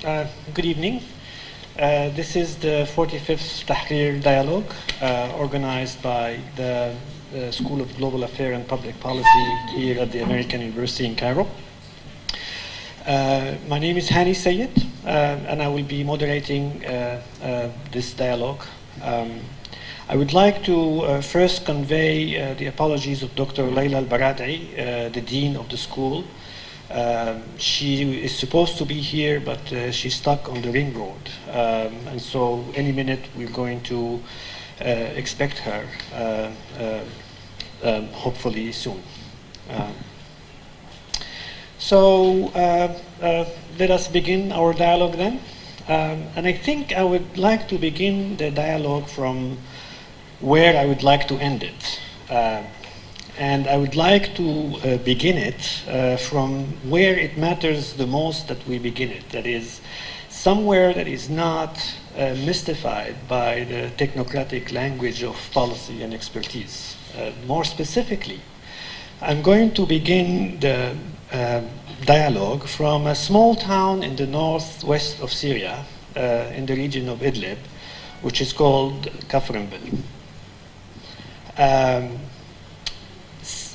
Good evening. This is the 45th Tahrir Dialogue organized by the School of Global Affairs and Public Policy here at the American University in Cairo. My name is Hani Sayed, and I will be moderating this dialogue. I would like to first convey the apologies of Dr. Layla Al-Baradei, the Dean of the school. She is supposed to be here, but she's stuck on the ring road. And so any minute we're going to expect her, hopefully soon. Let us begin our dialogue then. And I think I would like to begin the dialogue from where I would like to end it. And I would like to begin it from where it matters the most that we begin it. That is, somewhere that is not mystified by the technocratic language of policy and expertise. More specifically, I'm going to begin the dialogue from a small town in the northwest of Syria, in the region of Idlib, which is called Kafrenbil.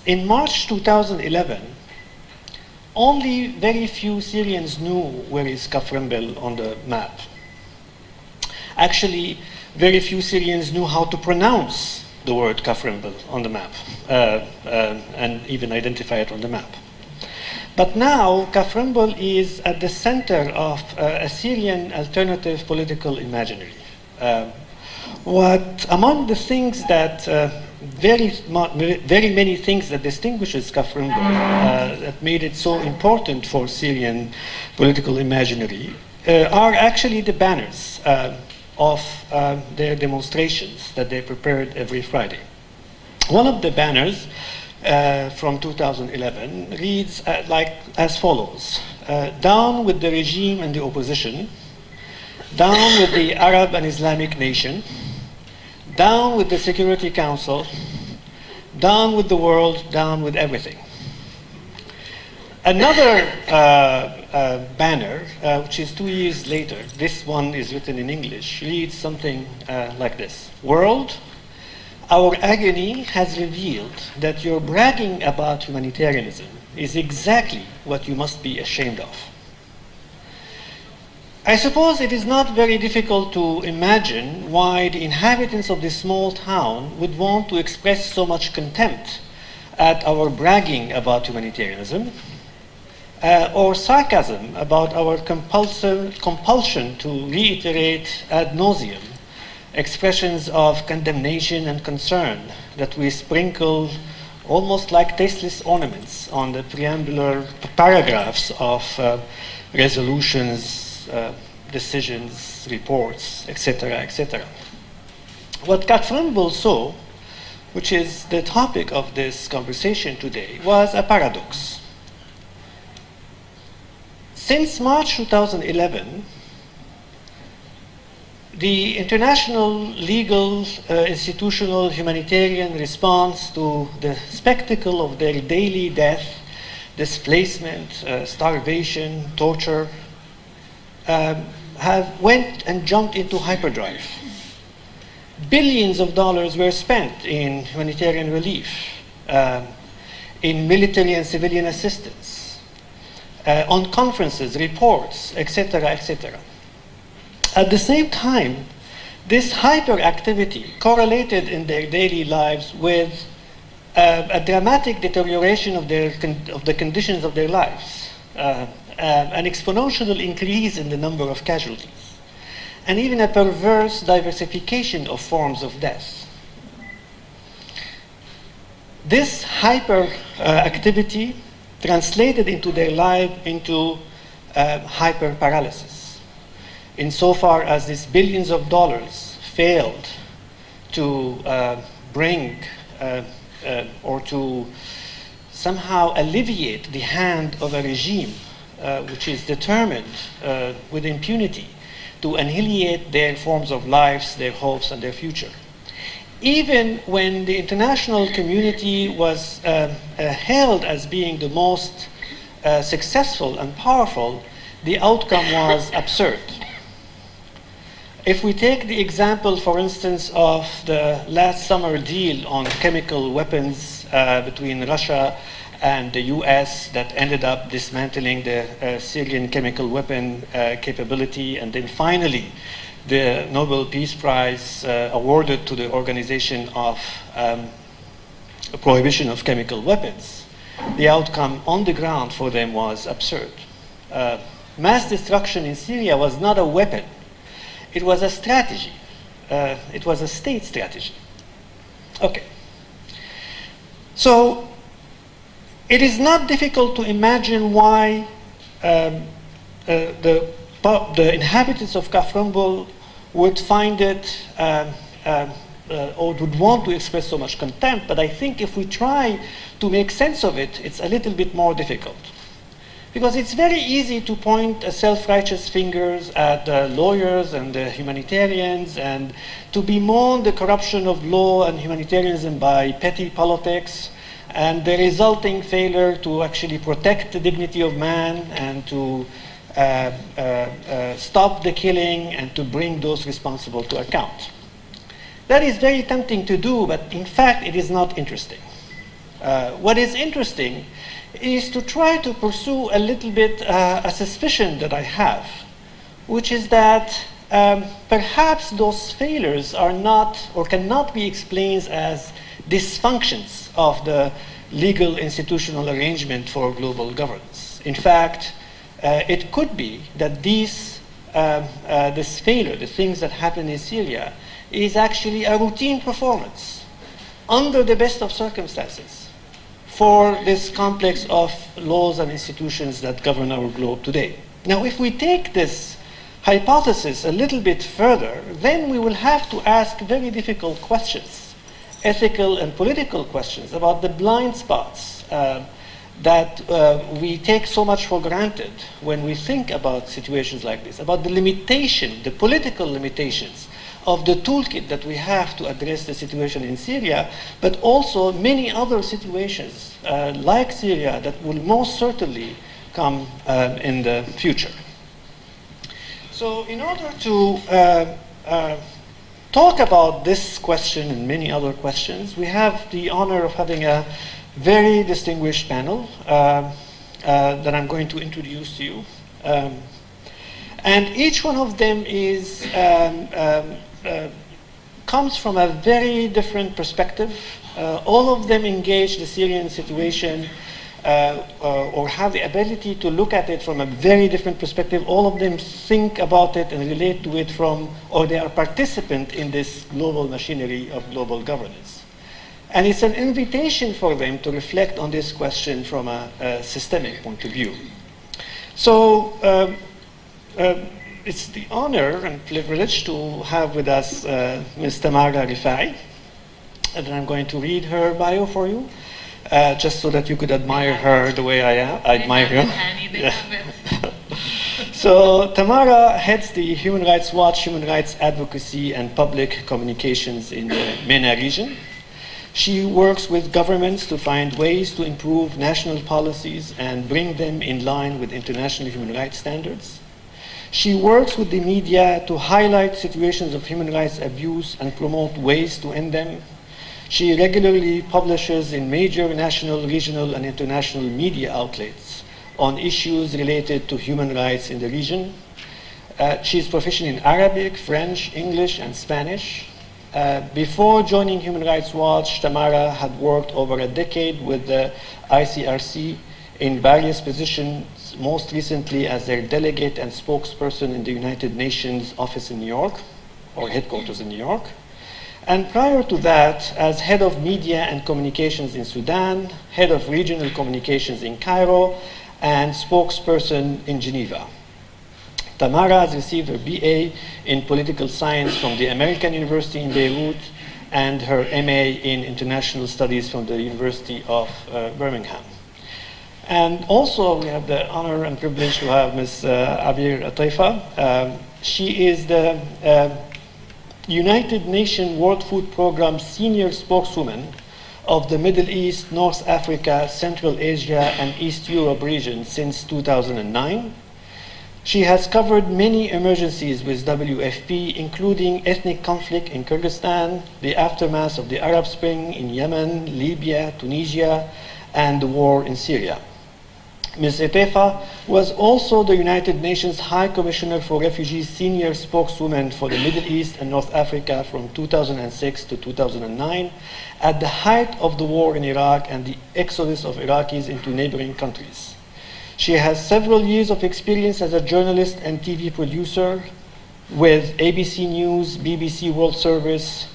In March 2011, only very few Syrians knew where is Kafrenbil on the map. Actually, very few Syrians knew how to pronounce the word Kafrenbil on the map, and even identify it on the map. But now, Kafrenbil is at the center of a Syrian alternative political imaginary. Among the things that very many things that distinguishes Kafrenbil that made it so important for Syrian political imaginary are actually the banners of their demonstrations that they prepared every Friday. One of the banners from 2011 reads as follows: down with the regime and the opposition, down with the Arab and Islamic nation, down with the Security Council, down with the world, down with everything. Another banner, which is 2 years later, this one is written in English, reads something like this: World, our agony has revealed that your bragging about humanitarianism is exactly what you must be ashamed of. I suppose it is not very difficult to imagine why the inhabitants of this small town would want to express so much contempt at our bragging about humanitarianism, or sarcasm about our compulsion to reiterate ad nauseum expressions of condemnation and concern that we sprinkle almost like tasteless ornaments on the preambular paragraphs of resolutions, decisions, reports, etc., etc. What Kafrenbil saw, which is the topic of this conversation today, was a paradox. Since March 2011, the international, legal, institutional, humanitarian response to the spectacle of their daily death, displacement, starvation, torture, have went and jumped into hyperdrive. Billions of dollars were spent in humanitarian relief, in military and civilian assistance, on conferences, reports, etc., etc. At the same time, this hyperactivity correlated in their daily lives with a dramatic deterioration of the conditions of their lives. An exponential increase in the number of casualties, and even a perverse diversification of forms of death. This hyperactivity translated into their life into hyper-paralysis, insofar as these billions of dollars failed to bring or to somehow alleviate the hand of a regime which is determined with impunity to annihilate their forms of lives, their hopes, and their future. Even when the international community was hailed as being the most successful and powerful, the outcome was absurd. If we take the example, for instance, of the last summer deal on chemical weapons between Russia and the US that ended up dismantling the Syrian chemical weapon capability, and then finally the Nobel Peace Prize awarded to the Organization of Prohibition of Chemical Weapons, the outcome on the ground for them was absurd. Mass destruction in Syria was not a weapon. It was a strategy. It was a state strategy. Okay. So it is not difficult to imagine why the inhabitants of Kafr would find it or would want to express so much contempt, but I think if we try to make sense of it, it's a little bit more difficult. Because it's very easy to point self-righteous fingers at the lawyers and the humanitarians and to bemoan the corruption of law and humanitarianism by petty politics and the resulting failure to actually protect the dignity of man and to stop the killing and to bring those responsible to account. That is very tempting to do, but in fact it is not interesting. What is interesting is to try to pursue a little bit a suspicion that I have, which is that perhaps those failures are not or cannot be explained as dysfunctions of the legal institutional arrangement for global governance. In fact, it could be that this failure, the things that happen in Syria, is actually a routine performance under the best of circumstances for this complex of laws and institutions that govern our globe today. Now, if we take this hypothesis a little bit further, then we will have to ask very difficult questions, ethical and political questions about the blind spots that we take so much for granted when we think about situations like this, about the limitation, the political limitations of the toolkit that we have to address the situation in Syria, but also many other situations like Syria that will most certainly come in the future. So in order to talk about this question and many other questions, we have the honor of having a very distinguished panel that I'm going to introduce to you. And each one of them is comes from a very different perspective. All of them engage the Syrian situation or have the ability to look at it from a very different perspective. All of them think about it and relate to it from, or they are participant in this global machinery of global governance. And it's an invitation for them to reflect on this question from a systemic point of view. So it's the honor and privilege to have with us Ms. Tamara Alrifai, and I'm going to read her bio for you, just so that you could admire her the way I admire her. Yeah. So Tamara heads the Human Rights Watch, Human Rights Advocacy, and Public Communications in the MENA region. She works with governments to find ways to improve national policies and bring them in line with international human rights standards. She works with the media to highlight situations of human rights abuse and promote ways to end them. She regularly publishes in major national, regional, and international media outlets on issues related to human rights in the region. She is proficient in Arabic, French, English, and Spanish. Before joining Human Rights Watch, Tamara had worked over a decade with the ICRC in various positions, most recently as their delegate and spokesperson in the United Nations office in New York, or headquarters in New York. And prior to that, as head of media and communications in Sudan, head of regional communications in Cairo, and spokesperson in Geneva. Tamara has received her BA in political science from the American University in Beirut and her MA in international studies from the University of Birmingham. And also we have the honor and privilege to have Ms. Abeer Etefa. She is the United Nations World Food Programme senior spokeswoman of the Middle East, North Africa, Central Asia, and East Europe region since 2009. She has covered many emergencies with WFP, including ethnic conflict in Kyrgyzstan, the aftermath of the Arab Spring in Yemen, Libya, Tunisia, and the war in Syria. Ms. Etefa was also the United Nations High Commissioner for Refugees senior spokeswoman for the Middle East and North Africa from 2006 to 2009, at the height of the war in Iraq and the exodus of Iraqis into neighboring countries. She has several years of experience as a journalist and TV producer with ABC News, BBC World Service.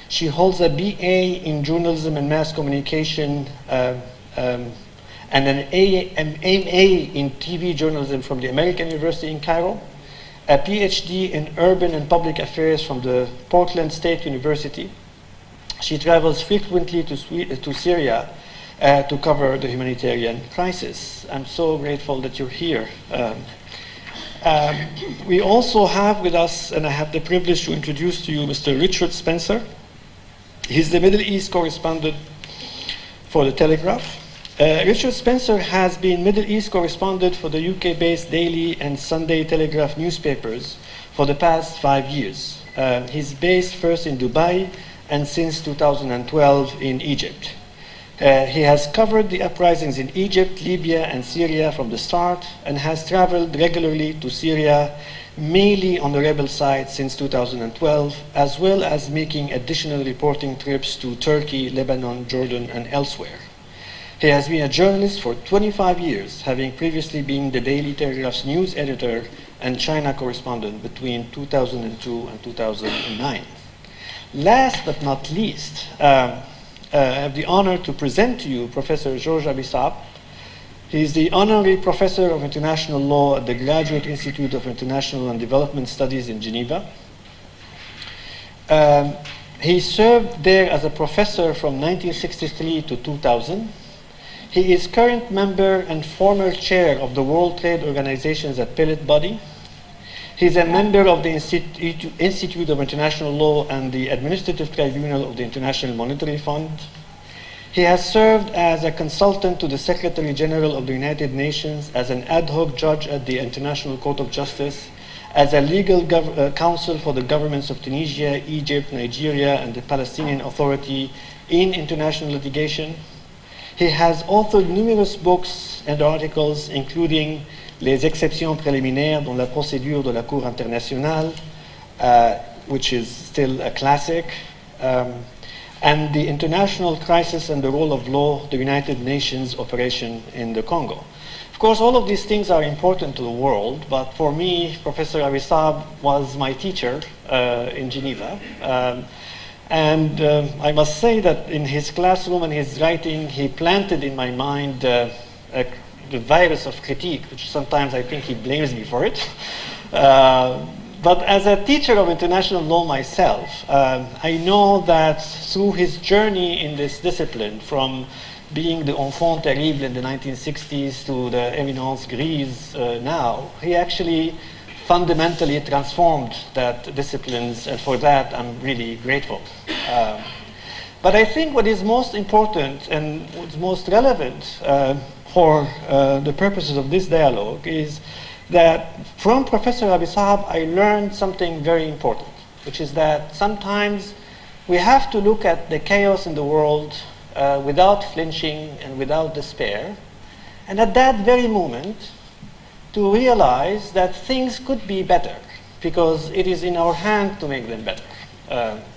She holds a BA in journalism and mass communication and an MA in TV journalism from the American University in Cairo, a PhD in urban and public affairs from the Portland State University. She travels frequently to Syria to cover the humanitarian crisis. I'm so grateful that you're here. We also have with us, and I have the privilege to introduce to you Mr. Richard Spencer. He's the Middle East correspondent for the Telegraph. Richard Spencer has been Middle East correspondent for the UK-based Daily and Sunday Telegraph newspapers for the past 5 years. He's based first in Dubai and since 2012 in Egypt. He has covered the uprisings in Egypt, Libya, and Syria from the start and has traveled regularly to Syria, mainly on the rebel side since 2012, as well as making additional reporting trips to Turkey, Lebanon, Jordan, and elsewhere. He has been a journalist for 25 years, having previously been the Daily Telegraph's news editor and China correspondent between 2002 and 2009. Last but not least, I have the honor to present to you Professor Georges Abi-Saab. He is the Honorary Professor of International Law at the Graduate Institute of International and Development Studies in Geneva. He served there as a professor from 1963 to 2000. He is current member and former chair of the World Trade Organization's appellate body. He is a member of the Institute of International Law and the Administrative Tribunal of the International Monetary Fund. He has served as a consultant to the Secretary General of the United Nations, as an ad hoc judge at the International Court of Justice, as a legal counsel for the governments of Tunisia, Egypt, Nigeria, and the Palestinian Authority in international litigation. He has authored numerous books and articles, including Les exceptions préliminaires dans la procédure de la Cour internationale, which is still a classic, and the International Crisis and the Role of Law, the United Nations Operation in the Congo. Of course, all of these things are important to the world, but for me, Professor Abi-Saab was my teacher in Geneva. And I must say that in his classroom and his writing, he planted in my mind the virus of critique, which sometimes I think he blames me for it. But as a teacher of international law myself, I know that through his journey in this discipline, from being the enfant terrible in the 1960s to the éminence grise now, he actually fundamentally transformed that disciplines, and for that I'm really grateful. But I think what is most important and what's most relevant for the purposes of this dialogue is that from Professor Abi-Saab I learned something very important, which is that sometimes we have to look at the chaos in the world without flinching and without despair, and at that very moment to realize that things could be better, because it is in our hand to make them better.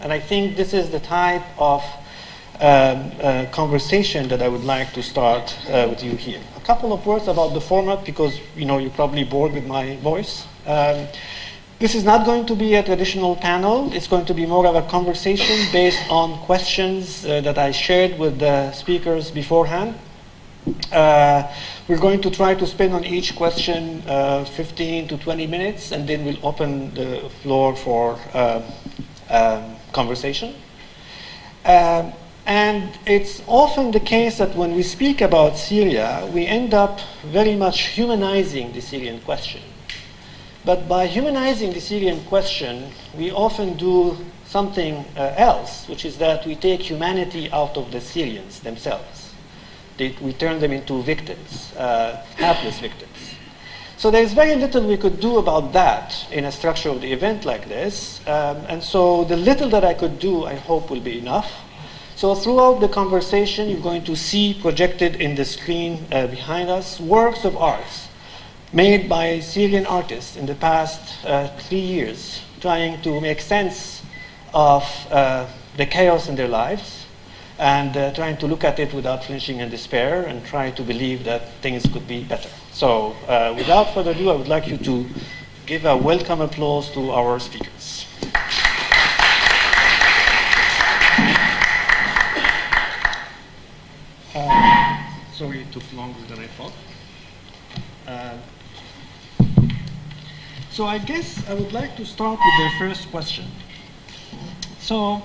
And I think this is the type of conversation that I would like to start with you here. A couple of words about the format, because you're probably bored with my voice. This is not going to be a traditional panel. It's going to be more of a conversation based on questions that I shared with the speakers beforehand. We're going to try to spend on each question 15 to 20 minutes, and then we'll open the floor for conversation. And it's often the case that when we speak about Syria, we end up very much humanizing the Syrian question. But by humanizing the Syrian question, we often do something else, which is that we take humanity out of the Syrians themselves. We turn them into victims, helpless victims. So there's very little we could do about that in a structure of the event like this. And so the little that I could do, I hope, will be enough. So throughout the conversation, you're going to see projected in the screen behind us works of arts made by Syrian artists in the past 3 years, trying to make sense of the chaos in their lives and trying to look at it without flinching and despair and try to believe that things could be better. So without further ado, I would like you to give a welcome applause to our speakers. Sorry, it took longer than I thought. So I guess I would like to start with the first question. So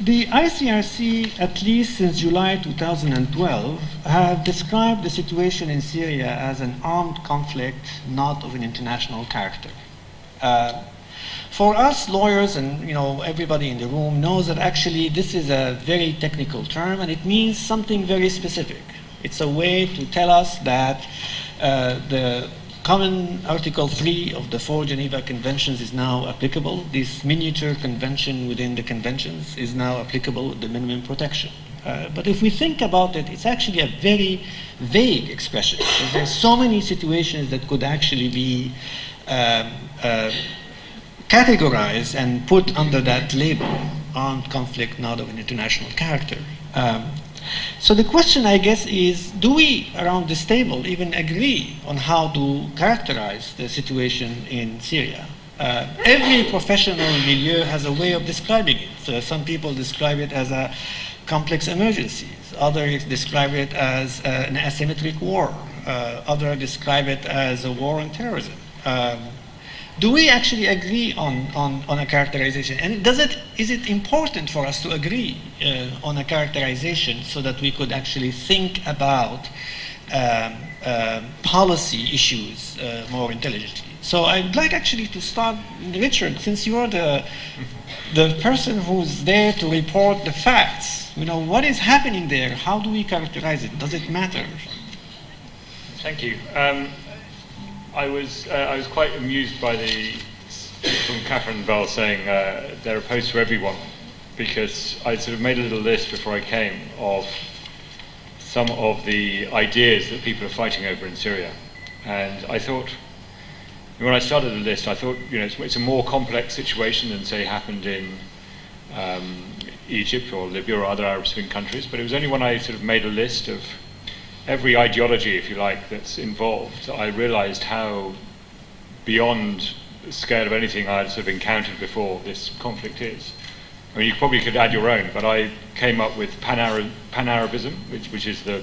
the ICRC, at least since July 2012, have described the situation in Syria as an armed conflict, not of an international character. For us lawyers, and everybody in the room knows that actually this is a very technical term, and it means something very specific. It's a way to tell us that the common Article 3 of the 4 Geneva Conventions is now applicable. This miniature convention within the conventions is now applicable with the minimum protection. But if we think about it, it's actually a very vague expression. There's so many situations that could actually be categorized and put under that label, armed conflict not of an international character. So the question, I guess, is, do we around this table even agree on how to characterize the situation in Syria? Every professional milieu has a way of describing it. So some people describe it as a complex emergency. Others describe it as an asymmetric war. Others describe it as a war on terrorism. Do we actually agree on a characterization? And is it important for us to agree on a characterization so that we could actually think about policy issues more intelligently? So I'd like actually to start, Richard, since you're the person who's there to report the facts. What is happening there? How do we characterize it? Does it matter? Thank you. I was quite amused by from Catherine Bell saying they're opposed to everyone, because I sort of made a little list before I came of some of the ideas that people are fighting over in Syria, and I thought, when I started the list, I thought it's a more complex situation than say happened in Egypt or Libya or other Arab Spring countries, but it was only when I sort of made a list of every ideology, if you like, that's involved, I realized how beyond the scale of anything I had sort of encountered before this conflict is. I mean, you probably could add your own, but I came up with Pan-Arabism, which is the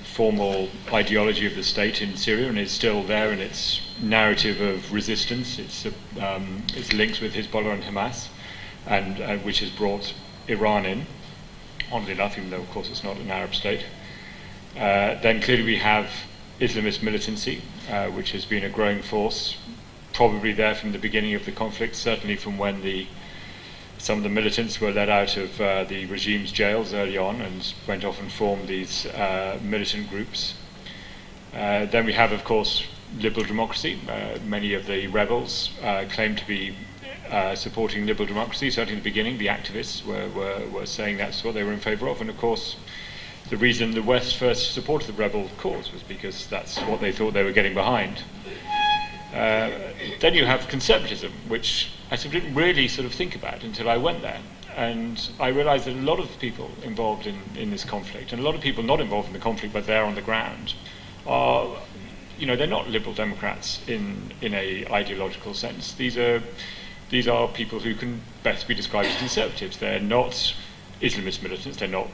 formal ideology of the state in Syria, and it's still there in its narrative of resistance. It's linked with Hezbollah and Hamas, and which has brought Iran in, oddly enough, even though, of course, it's not an Arab state. Then clearly we have Islamist militancy, which has been a growing force, probably there from the beginning of the conflict, certainly from when some of the militants were let out of the regime's jails early on and went off and formed these militant groups. Then we have, of course, liberal democracy. Many of the rebels claim to be supporting liberal democracy. Certainly in the beginning, the activists were saying that's what they were in favor of, and of course, the reason the West first supported the rebel cause was because that's what they thought they were getting behind. Then you have conservatism, which I sort of didn't really sort of think about until I went there. And I realized that a lot of people involved in this conflict, and a lot of people not involved in the conflict but there on the ground, are, they're not liberal Democrats in a ideological sense. These are people who can best be described as conservatives. They're not Islamist militants, they're not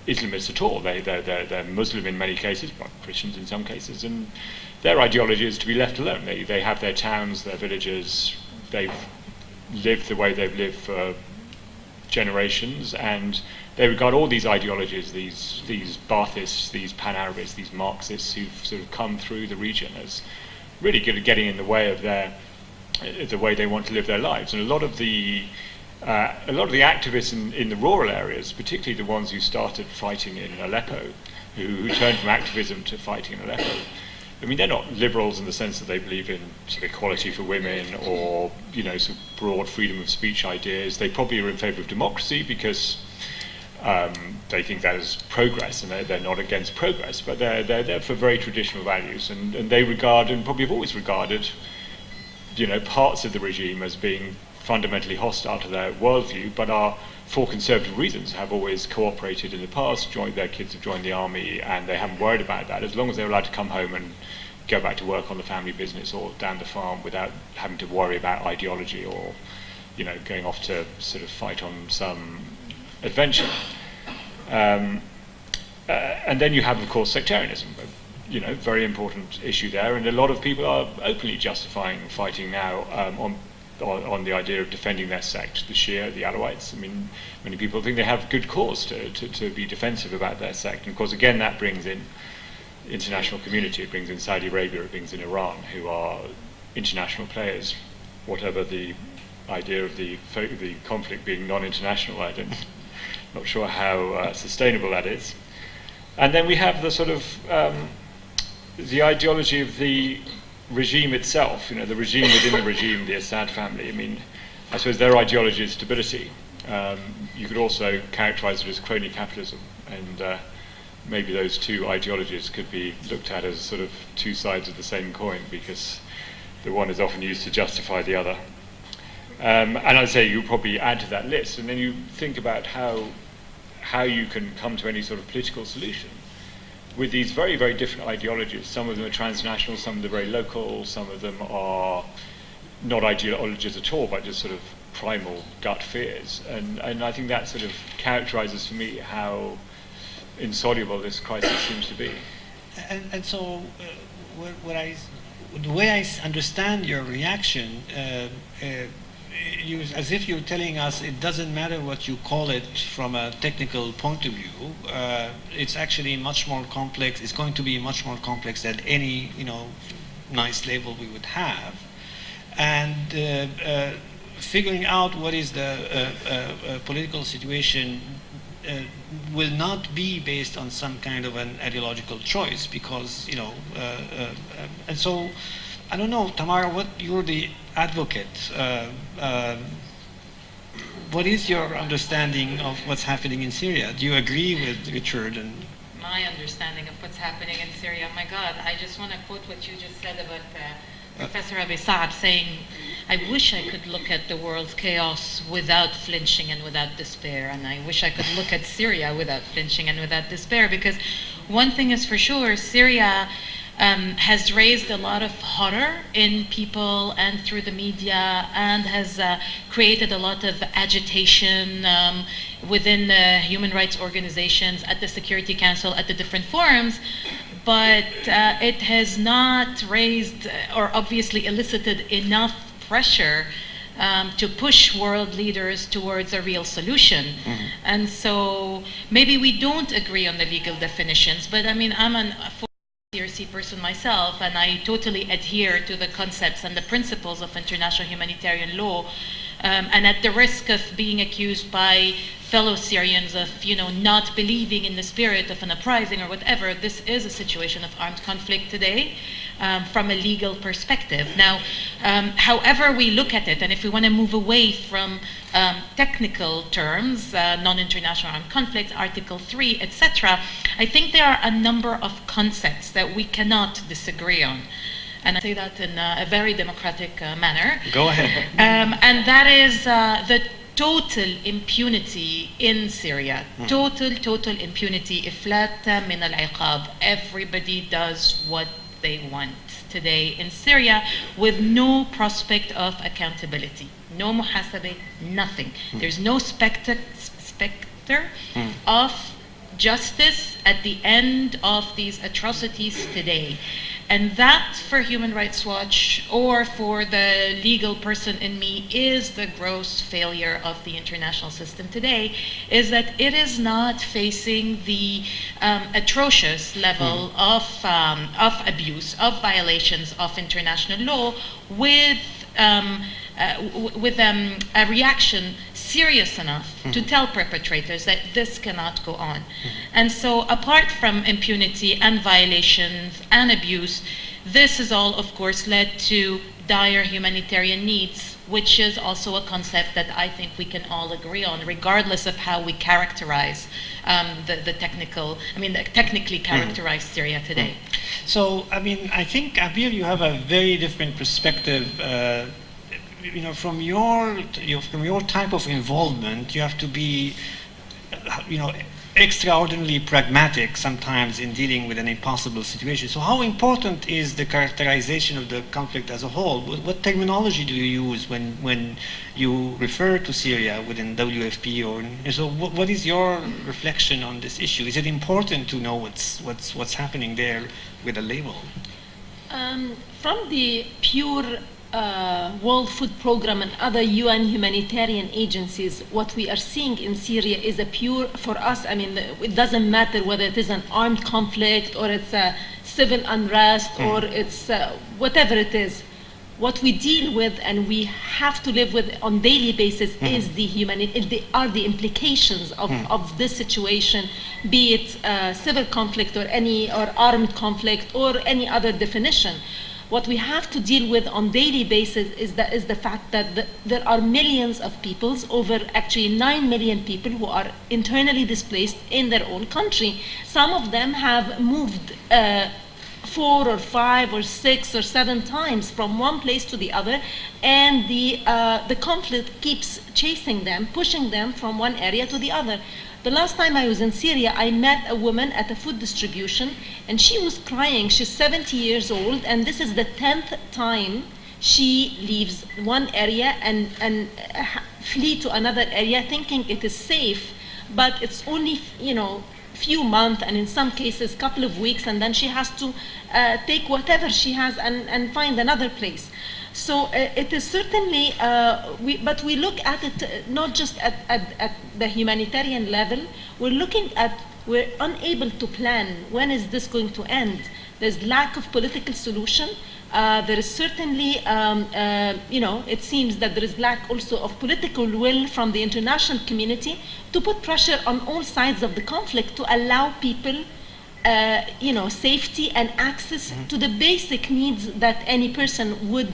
Islamists at all. They're Muslim in many cases, but Christians in some cases, and their ideology is to be left alone. They have their towns, their villages, they've lived the way they've lived for generations, and they regard all these ideologies, these Baathists, these Pan-Arabists, these Marxists who've sort of come through the region as really good at getting in the way of the way they want to live their lives. And a lot of the activists in the rural areas, particularly the ones who started fighting in Aleppo, who turn from activism to fighting in Aleppo. I mean, they're not liberals in the sense that they believe in sort of equality for women or, you know, sort of broad freedom of speech ideas. They probably are in favour of democracy because they think that is progress, and they're not against progress, but they're there for very traditional values, and they regard, and probably have always regarded, you know, parts of the regime as being fundamentally hostile to their worldview, but are, for conservative reasons, have always cooperated in the past, their kids have joined the army, and they haven't worried about that, as long as they're allowed to come home and go back to work on the family business or down the farm without having to worry about ideology or, you know, going off to sort of fight on some adventure. And then you have, of course, sectarianism, you know, very important issue there, and a lot of people are openly justifying fighting now on the idea of defending their sect, the Shia, the Alawites. I mean, many people think they have good cause to be defensive about their sect, and of course, again, that brings in international community, it brings in Saudi Arabia, it brings in Iran, who are international players, whatever the idea of the conflict being non-international, not sure how sustainable that is. And then we have the sort of the ideology of the regime itself, you know, the regime within the regime, the Assad family. I mean, I suppose their ideology is stability. You could also characterize it as crony capitalism, and maybe those two ideologies could be looked at as sort of two sides of the same coin, because the one is often used to justify the other. And I'd say you probably add to that list, and then you think about how you can come to any sort of political solution with these very, very different ideologies. Some of them are transnational, some of them are very local, some of them are not ideologies at all, but just sort of primal gut fears. And I think that sort of characterizes for me how insoluble this crisis seems to be. And so, the way I understand your reaction, as if you're telling us it doesn't matter what you call it from a technical point of view. It's actually much more complex. It's going to be much more complex than any, you know, nice label we would have. And figuring out what is the political situation will not be based on some kind of an ideological choice, because, you know, and so, I don't know, Tamara, you're the advocate. What is your understanding of what's happening in Syria? Do you agree with Richard? My understanding of what's happening in Syria, my God, I just want to quote what you just said about Professor Abi-Saab saying, I wish I could look at the world's chaos without flinching and without despair, and I wish I could look at Syria without flinching and without despair, because one thing is for sure, Syria has raised a lot of horror in people and through the media, and has created a lot of agitation within the human rights organizations, at the Security Council, at the different forums, but it has not raised or obviously elicited enough pressure to push world leaders towards a real solution. Mm-hmm. And so maybe we don't agree on the legal definitions, but I mean, I'm a CRC person myself, and I totally adhere to the concepts and the principles of international humanitarian law, and at the risk of being accused by fellow Syrians of, you know, not believing in the spirit of an uprising or whatever, this is a situation of armed conflict today from a legal perspective. Now, however we look at it, and if we want to move away from technical terms, non-international armed conflict, Article 3, etc., I think there are a number of concepts that we cannot disagree on. And I say that in a very democratic manner. Go ahead. And that is the total impunity in Syria. Total impunity. إفلات من العقاب. Everybody does what they want today in Syria with no prospect of accountability. No muhasabah, nothing. There's no specter of justice at the end of these atrocities today. And that, for Human Rights Watch, or for the legal person in me, is the gross failure of the international system today, is that it is not facing the atrocious level of abuse, of violations of international law with a reaction serious enough to tell perpetrators that this cannot go on. And so apart from impunity and violations and abuse, this has all, of course, led to dire humanitarian needs, which is also a concept that I think we can all agree on, regardless of how we characterize technically characterize Syria today. So, I mean, I think, Abeer, you have a very different perspective. From your type of involvement, you have to be, extraordinarily pragmatic sometimes in dealing with an impossible situation. So how important is the characterization of the conflict as a whole? What terminology do you use when you refer to Syria within WFP? So what is your reflection on this issue? Is it important to know what's happening there with a label? From the pure World Food Program and other UN humanitarian agencies, what we are seeing in Syria is a pure, for us, I mean, it doesn't matter whether it is an armed conflict or it's a civil unrest or it's whatever it is. What we deal with and we have to live with on daily basis is the implications of this situation, be it civil conflict or armed conflict or any other definition. What we have to deal with on daily basis is the fact that there are millions of people, over actually 9 million people who are internally displaced in their own country. Some of them have moved 4 or 5 or 6 or 7 times from one place to the other, and the conflict keeps chasing them, pushing them from one area to the other. The last time I was in Syria, I met a woman at a food distribution, and she was crying. She's 70 years old, and this is the 10th time she leaves one area and flee to another area, thinking it is safe, but it's only, few months, and in some cases, couple of weeks, and then she has to take whatever she has and find another place. So it is certainly, but we look at it not just at the humanitarian level. We're unable to plan when is this going to end. There's lack of political solution. There is certainly, it seems that there is lack also of political will from the international community to put pressure on all sides of the conflict to allow people safety and access to the basic needs that any person would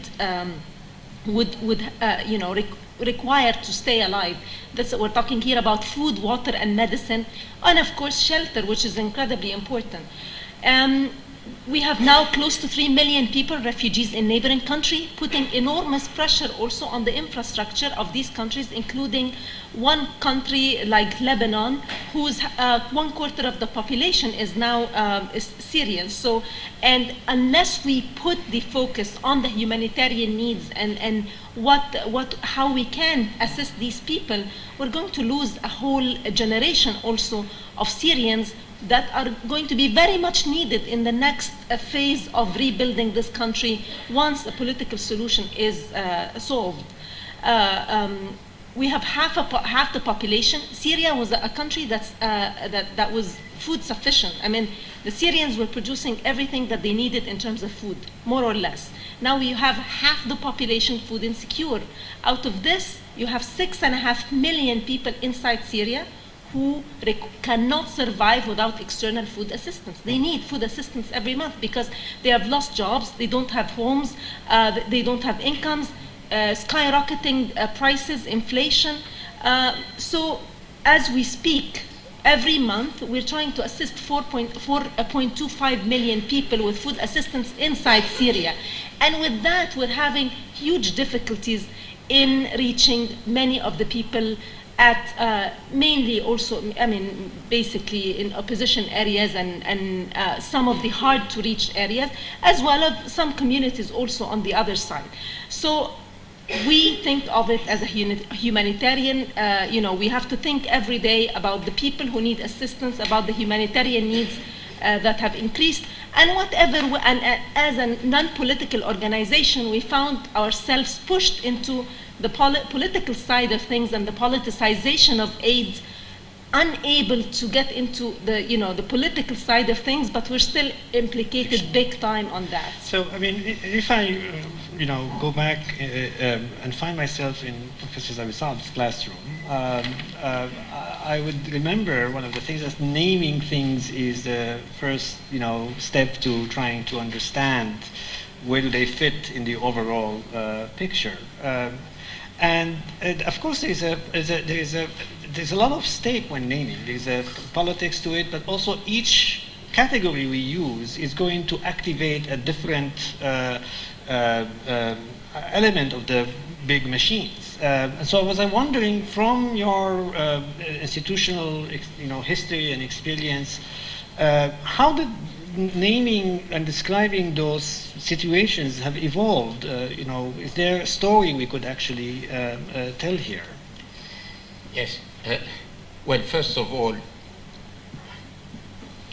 require to stay alive. We're talking here about food, water, and medicine, and of course shelter, which is incredibly important. We have now close to 3 million people, refugees in neighboring countries, putting enormous pressure also on the infrastructure of these countries, including one country like Lebanon, whose 1/4 of the population is now Syrian. So, and unless we put the focus on the humanitarian needs and how we can assist these people, we're going to lose a whole generation also of Syrians that are going to be very much needed in the next phase of rebuilding this country once a political solution is solved. We have half the population. Syria was a country that was food sufficient. I mean, the Syrians were producing everything that they needed in terms of food, more or less. Now you have half the population food insecure. Out of this, you have 6.5 million people inside Syria who cannot survive without external food assistance. They need food assistance every month because they have lost jobs, they don't have homes, they don't have incomes, skyrocketing prices, inflation. So as we speak, every month we're trying to assist 4.25 million people with food assistance inside Syria. And with that, we're having huge difficulties in reaching many of the people at mainly also, I mean, basically in opposition areas and some of the hard to reach areas, as well as some communities also on the other side. So we think of it as a humanitarian, we have to think every day about the people who need assistance, about the humanitarian needs that have increased, and whatever, and as a non-political organization, we found ourselves pushed into the political side of things and the politicization of aid unable to get into the, the political side of things, but we're still implicated big time on that. So, I mean, if I, go back and find myself in Professor Abi-Saab's classroom, I would remember one of the things that naming things is the first, step to trying to understand where do they fit in the overall picture. And of course, there's a lot of stake when naming. There's a politics to it, but also each category we use is going to activate a different element of the big machines. And so I was wondering, from your institutional, history and experience, how did naming and describing those situations have evolved? Is there a story we could actually tell here? Yes. Well, first of all,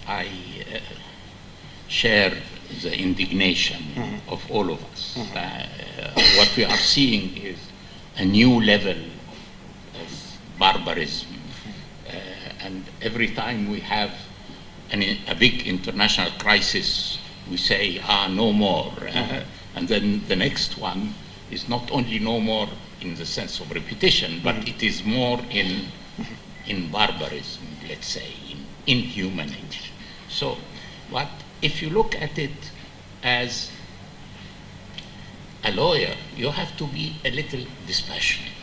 I share the indignation of all of us. What we are seeing is a new level of barbarism. And every time we have a big international crisis, we say, no more. And then the next one is not only no more in the sense of repetition, but it is more in barbarism, let's say, in inhumanity. So, but if you look at it as a lawyer, you have to be a little dispassionate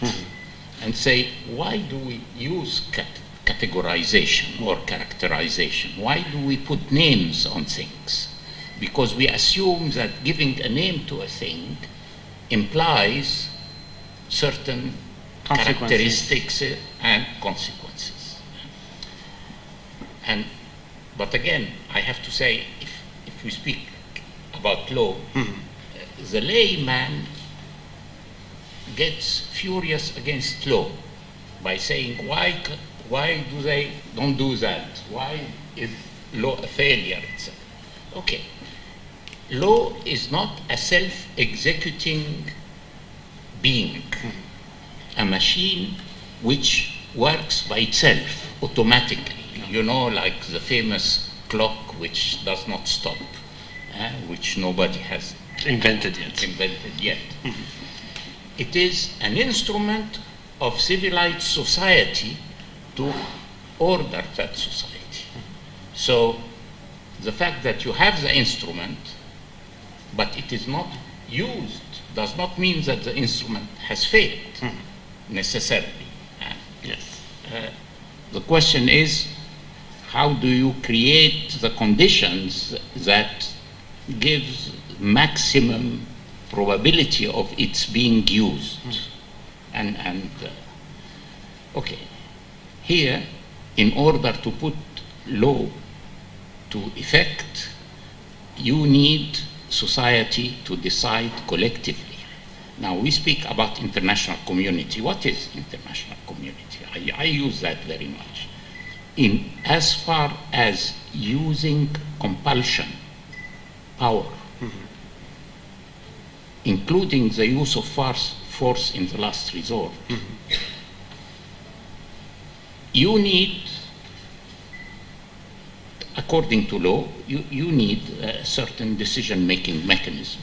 and say, why do we use categorization or characterization? Why do we put names on things? Because we assume that giving a name to a thing implies certain characteristics and consequences. But again, I have to say, if we speak about law, the layman gets furious against law by saying, why do they don't do that? Why is law a failure? Okay, law is not a self-executing being, a machine which works by itself automatically. Like the famous clock which does not stop, which nobody has invented yet. It is an instrument of civilized society to order that society. So the fact that you have the instrument, but it is not used, does not mean that the instrument has failed necessarily. Yes. The question is, how do you create the conditions that gives maximum probability of its being used? Okay, here, in order to put law to effect, you need society to decide collectively. Now, we speak about international community. What is international community? I use that very much. As far as using compulsion, power, including the use of force in the last resort, you need, according to law, you need a certain decision-making mechanism.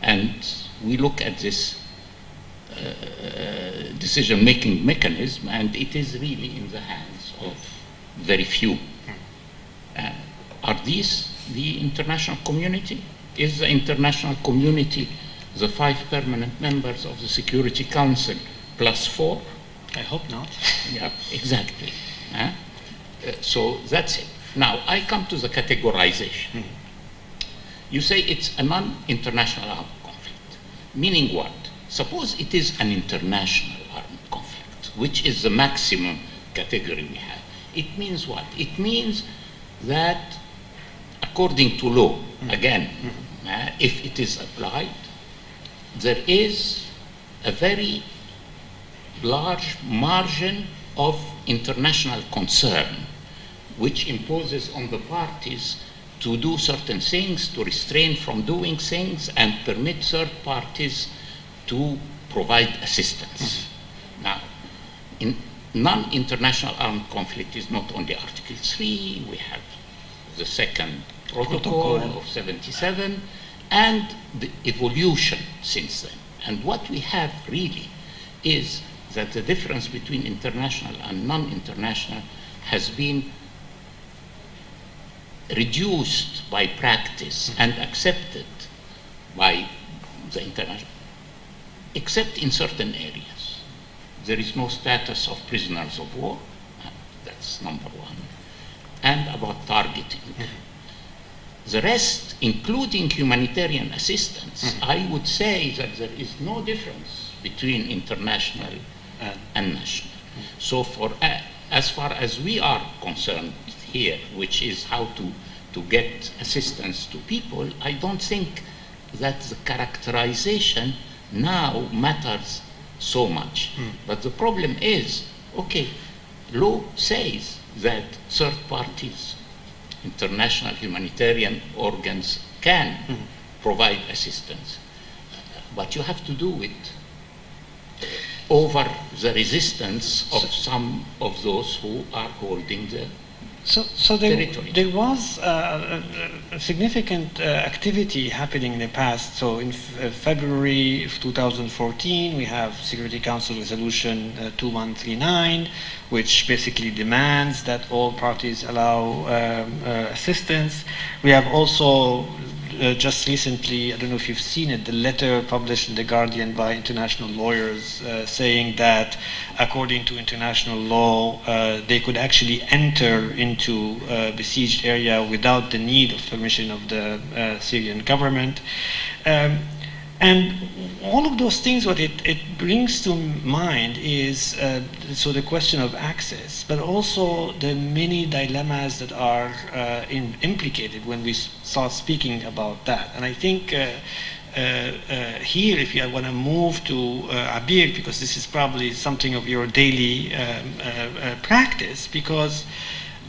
And we look at this decision-making mechanism, and it is really in the hands of very few. Are these the international community? Is the international community the 5 permanent members of the Security Council plus 4? I hope not. Yeah, exactly. So that's it. Now, I come to the categorization. You say it's a non-international armed conflict. Meaning what? Suppose it is an international armed conflict, which is the maximum category we have. It means what? It means that according to law, again, if it is applied, there is a very large margin of international concern which imposes on the parties to do certain things, to restrain from doing things, and permit third parties to provide assistance. Now, non-international armed conflict is not only Article 3, we have the second protocol of 77, and the evolution since then. And what we have really is that the difference between international and non-international has been reduced by practice and accepted by the international, except in certain areas. There is no status of prisoners of war, that's number one, and about targeting. The rest, including humanitarian assistance, I would say that there is no difference between international and national. So for as far as we are concerned here, which is how to get assistance to people, I don't think that the characterization now matters so much. But the problem is, okay, law says that third parties, international humanitarian organs can provide assistance, but you have to do it over the resistance of some of those who are holding the So there was a significant activity happening in the past. So in February of 2014, we have Security Council Resolution 2139, which basically demands that all parties allow assistance. We have also just recently, I don't know if you've seen it, the letter published in The Guardian by international lawyers saying that according to international law, they could actually enter into a besieged area without the need of permission of the Syrian government. And all of those things, what it brings to mind is so the question of access, but also the many dilemmas that are implicated when we start speaking about that. And I think here, if you want to move to Abeer, because this is probably something of your daily practice, because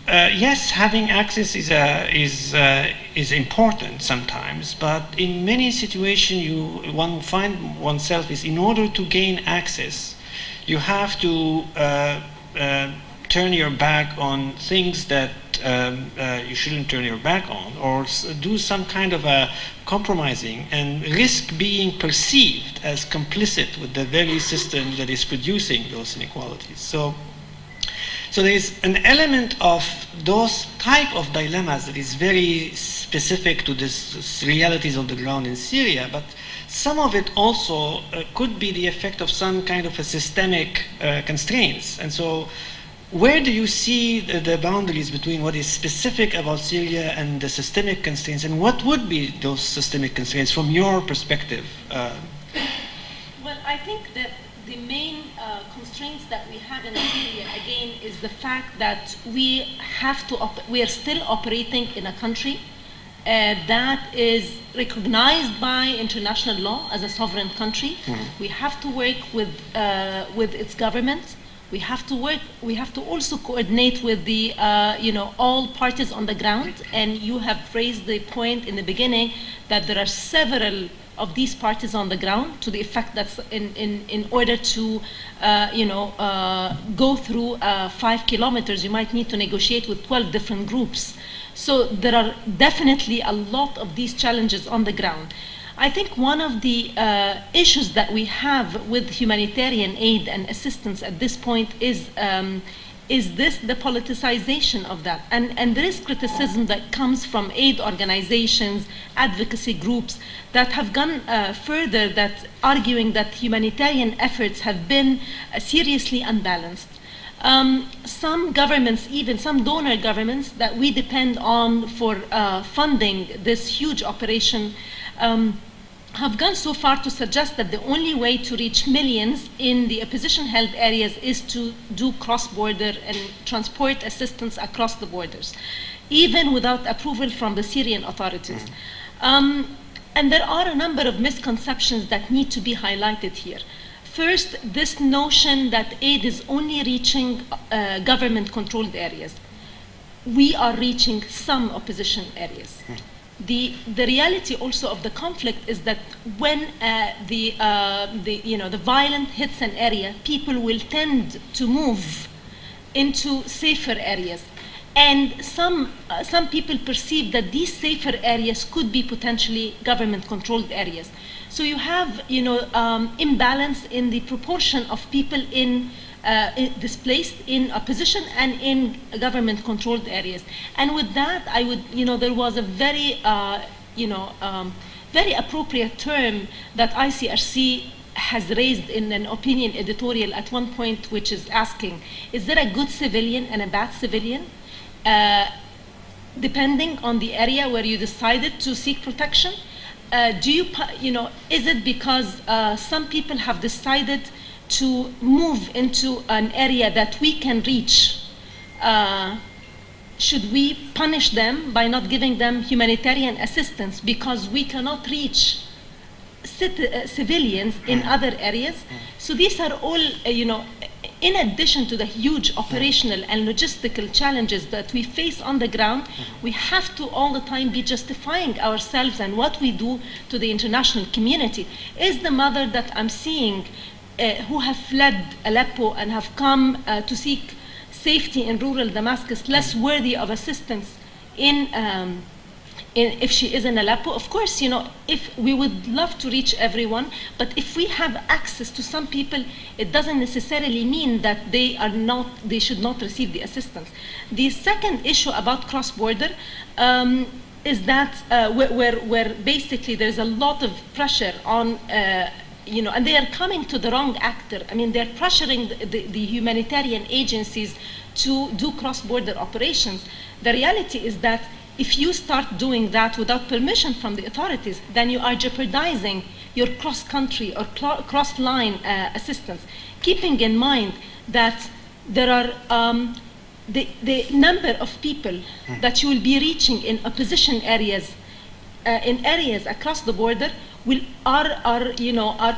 yes, having access is important sometimes, but in many situations one find oneself is, in order to gain access, you have to turn your back on things that you shouldn't turn your back on, or do some kind of a compromising and risk being perceived as complicit with the very system that is producing those inequalities. So there is an element of those type of dilemmas that is very specific to this realities of the ground in Syria, but some of it also could be the effect of some kind of a systemic constraints. And so where do you see the boundaries between what is specific about Syria and the systemic constraints, and what would be those systemic constraints from your perspective? Well, I think that the main constraints that we have in Syria, again, is the fact that we are still operating in a country that is recognized by international law as a sovereign country. We have to work with its government. We have to also coordinate with the all parties on the ground. And you have raised the point in the beginning that there are several of these parties on the ground, to the effect that in order to go through 5 kilometers, you might need to negotiate with 12 different groups. So there are definitely a lot of these challenges on the ground. I think one of the issues that we have with humanitarian aid and assistance at this point is the politicization of that. And there is criticism that comes from aid organizations, advocacy groups that have gone further, that arguing that humanitarian efforts have been seriously unbalanced. Some governments, even some donor governments that we depend on for funding this huge operation, have gone so far to suggest that the only way to reach millions in the opposition-held areas is to do cross-border and transport assistance across the borders, even without approval from the Syrian authorities. And there are a number of misconceptions that need to be highlighted here. First, this notion that aid is only reaching government-controlled areas. We are reaching some opposition areas. The reality also of the conflict is that when the violence hits an area, people will tend to move into safer areas. And some people perceive that these safer areas could be potentially government-controlled areas. So you have, imbalance in the proportion of people displaced in opposition and in government-controlled areas. And with that, there was a very, very appropriate term that ICRC has raised in an opinion editorial at one point, which is asking, is there a good civilian and a bad civilian? Depending on the area where you decided to seek protection? Is it because some people have decided to move into an area that we can reach? Should we punish them by not giving them humanitarian assistance because we cannot reach civilians in other areas? So these are all, in addition to the huge operational and logistical challenges that we face on the ground, we have to all the time be justifying ourselves and what we do to the international community. Is the mother that I'm seeing who have fled Aleppo and have come to seek safety in rural Damascus less worthy of assistance if she is in Aleppo? Of course, if we would love to reach everyone, but if we have access to some people, it doesn't necessarily mean that they should not receive the assistance. The second issue about cross-border is that where basically there's a lot of pressure on, and they are coming to the wrong actor. I mean, they're pressuring the humanitarian agencies to do cross-border operations. The reality is that if you start doing that without permission from the authorities, then you are jeopardizing your cross-country or cross-line assistance, keeping in mind that there are the number of people that you will be reaching in opposition areas, in areas across the border, are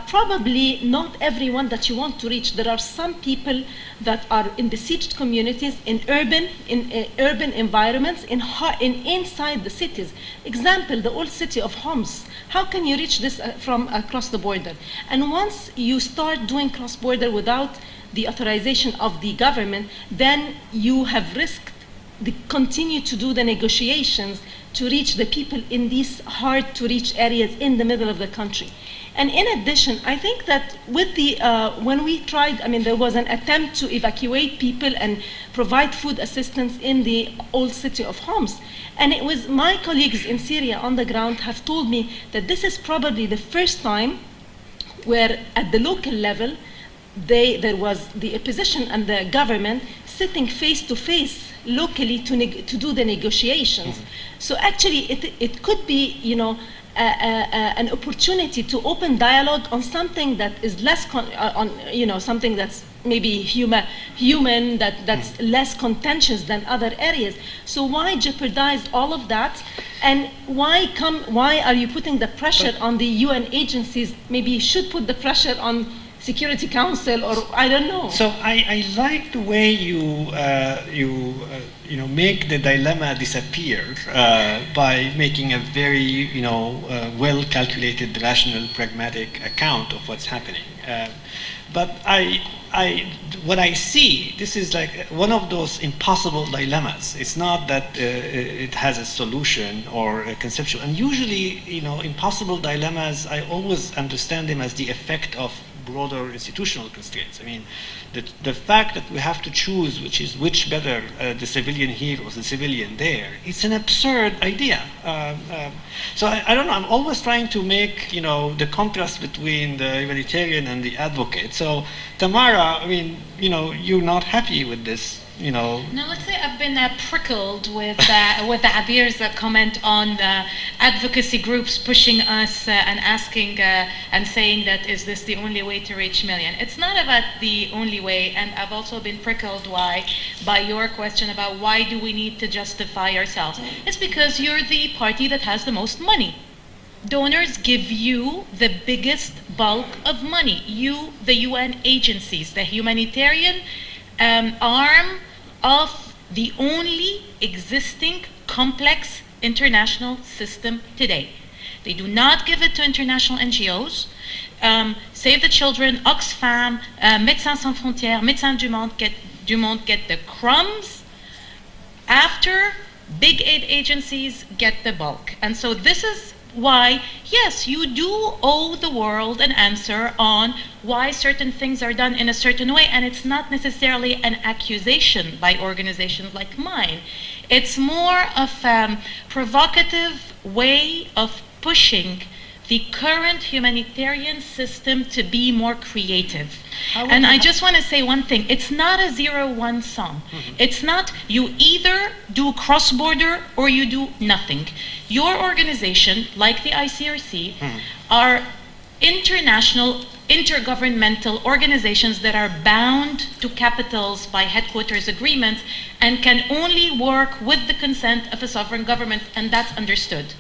probably not everyone that you want to reach. There are some people that are in besieged communities, in urban environments, inside the cities. Example, the old city of Homs. How can you reach this from across the border? And once you start doing cross-border without the authorization of the government, then you have risked continue to do the negotiations to reach the people in these hard-to-reach areas in the middle of the country. And in addition, I think that with when we tried, there was an attempt to evacuate people and provide food assistance in the old city of Homs. And it was my colleagues in Syria on the ground have told me that this is probably the first time where at the local level, there was the opposition and the government sitting face to face locally to do the negotiations. So actually it could be an opportunity to open dialogue on something that is less something that's maybe human that's less contentious than other areas. So why jeopardize all of that? And why are you putting the pressure on the UN agencies? Maybe you should put the pressure on Security Council, or I don't know. So I like the way you make the dilemma disappear by making a very well-calculated, rational, pragmatic account of what's happening. But what I see, this is like one of those impossible dilemmas. It's not that it has a solution or a conceptual. And usually, impossible dilemmas, I always understand them as the effect of broader institutional constraints. The fact that we have to choose which better, the civilian here or the civilian there, it's an absurd idea. So I don't know, I'm always trying to make, the contrast between the humanitarian and the advocate. So Tamara, you're not happy with this, No, let's say I've been prickled with Abeer's comment on the advocacy groups pushing us and asking and saying that is this the only way to reach million? It's not about the only way, and I've also been prickled by your question about why do we need to justify ourselves. It's because you're the party that has the most money. Donors give you the biggest bulk of money. You, the UN agencies, the humanitarian arm of the only existing complex international system today. They do not give it to international NGOs. Save the Children, Oxfam, Médecins Sans Frontières, Médecins du Monde get du monde get the crumbs after big aid agencies get the bulk. And so this is why, yes, you do owe the world an answer on why certain things are done in a certain way, and it's not necessarily an accusation by organizations like mine. It's more of a provocative way of pushing the current humanitarian system to be more creative. And I just want to say one thing. It's not a 0-1 sum. It's not you either do cross-border or you do nothing. Your organization, like the ICRC, are international, intergovernmental organizations that are bound to capitals by headquarters agreements and can only work with the consent of a sovereign government, and that's understood.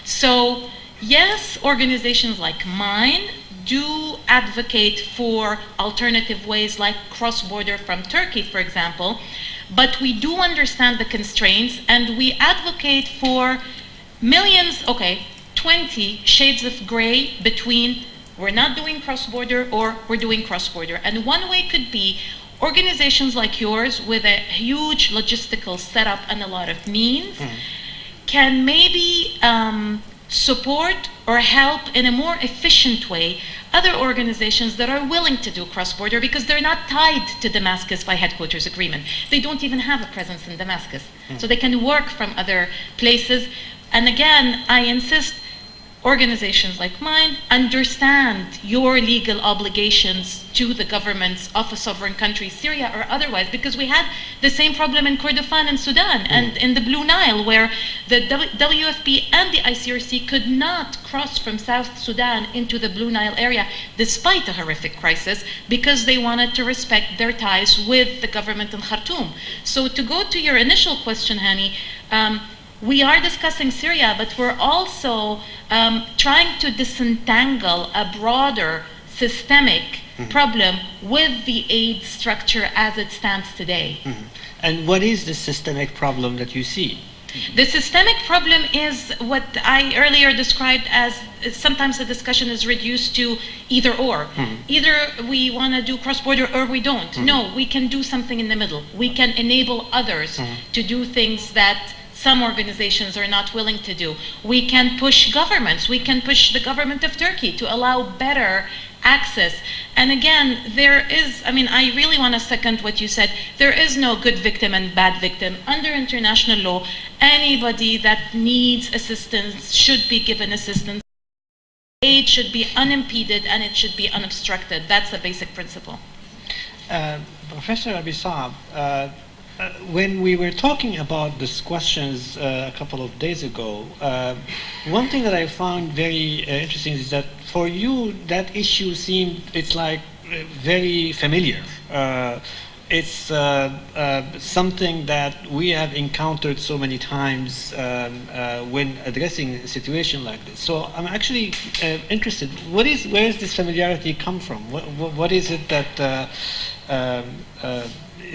So, yes, organizations like mine do advocate for alternative ways like cross-border from Turkey, for example, but we do understand the constraints and we advocate for millions, 20 shades of gray between we're not doing cross-border or we're doing cross-border. And one way could be organizations like yours with a huge logistical setup and a lot of means can maybe support or help in a more efficient way other organizations that are willing to do cross-border because they're not tied to Damascus by headquarters agreement. They don't even have a presence in Damascus. So they can work from other places. And again, I insist, organizations like mine understand your legal obligations to the governments of a sovereign country, Syria or otherwise, because we had the same problem in Kordofan and Sudan and in the Blue Nile, where the WFP and the ICRC could not cross from South Sudan into the Blue Nile area despite a horrific crisis because they wanted to respect their ties with the government in Khartoum. So to go to your initial question, Hani, we are discussing Syria, but we're also trying to disentangle a broader systemic problem with the aid structure as it stands today. And what is the systemic problem that you see? The systemic problem is what I earlier described as sometimes the discussion is reduced to either or. Either we want to do cross-border or we don't. No, we can do something in the middle. We can enable others to do things that some organizations are not willing to do. We can push governments. We can push the government of Turkey to allow better access. And again, there is, I really want to second what you said. There is no good victim and bad victim. Under international law, anybody that needs assistance should be given assistance. Aid should be unimpeded and it should be unobstructed. That's the basic principle. Professor Abi-Saab, when we were talking about these questions a couple of days ago, one thing that I found very interesting is that for you, that issue seemed, it's like very familiar. It's something that we have encountered so many times when addressing a situation like this. So I'm actually interested, where does this familiarity come from? What is it that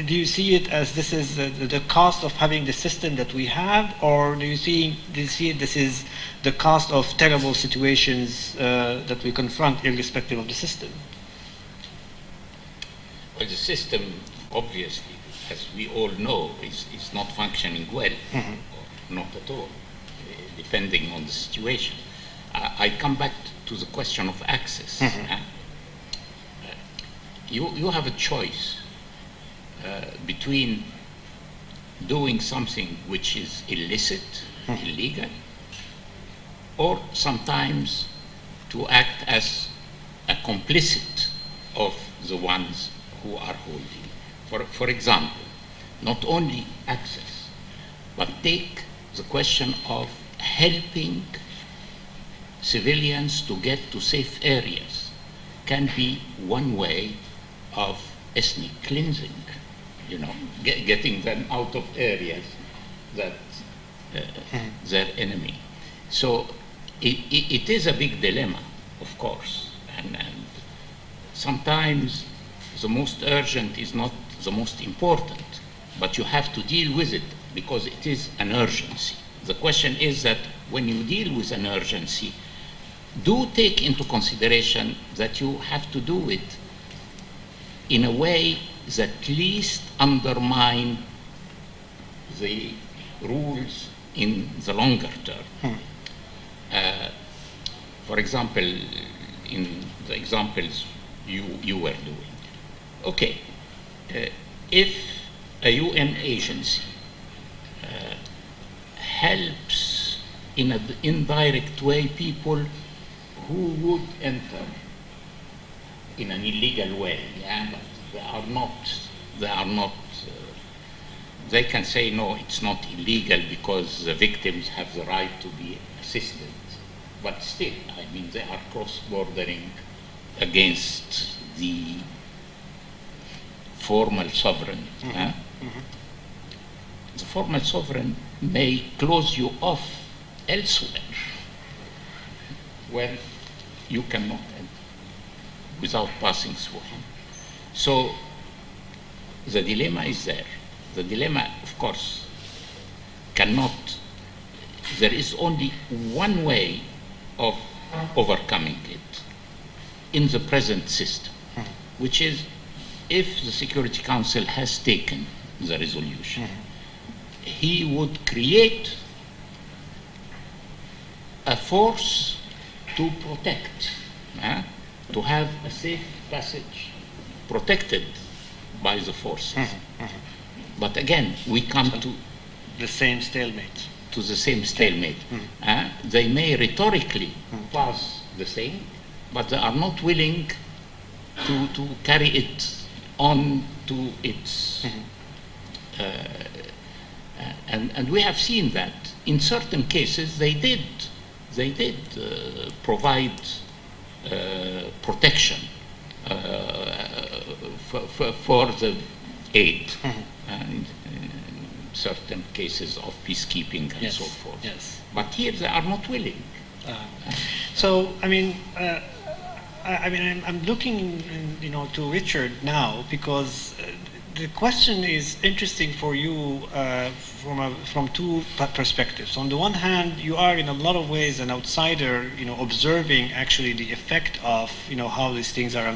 do you see it as this is the cost of having the system that we have, or do you see this is the cost of terrible situations that we confront irrespective of the system? Well, the system, obviously, as we all know, is not functioning well, or not at all, depending on the situation. I come back to the question of access. You have a choice between doing something which is illicit, illegal, or sometimes to act as a complicit of the ones who are holding. For example, not only access, but take the question of helping civilians to get to safe areas can be one way of ethnic cleansing. Getting them out of areas that their enemy. So it is a big dilemma, of course, and sometimes the most urgent is not the most important, but you have to deal with it because it is an urgency. The question is that when you deal with an urgency, do take into consideration that you have to do it in a way that least undermine the rules in the longer term. For example, in the examples you were doing, okay, if a UN agency helps in an indirect way people who would enter in an illegal way, but they are not, they can say no, it's not illegal because the victims have the right to be assisted. But still, I mean, they are cross-bordering against the formal sovereign. The formal sovereign may close you off elsewhere where you cannot enter without passing through him. So the dilemma is there. The dilemma, of course, cannot, there is only one way of overcoming it in the present system, which is if the Security Council has taken the resolution, he would create a force to protect, to have a safe passage protected by the forces. But again, we come to the same stalemate. To the same stalemate. They may rhetorically pass the same, but they are not willing to carry it on to its... and we have seen that in certain cases they did provide protection for the aid in certain cases of peacekeeping and so forth. Yes. But here they are not willing. So, I mean, I'm looking, to Richard now because the question is interesting for you from two perspectives. On the one hand, you are in a lot of ways an outsider, observing actually the effect of, how these things are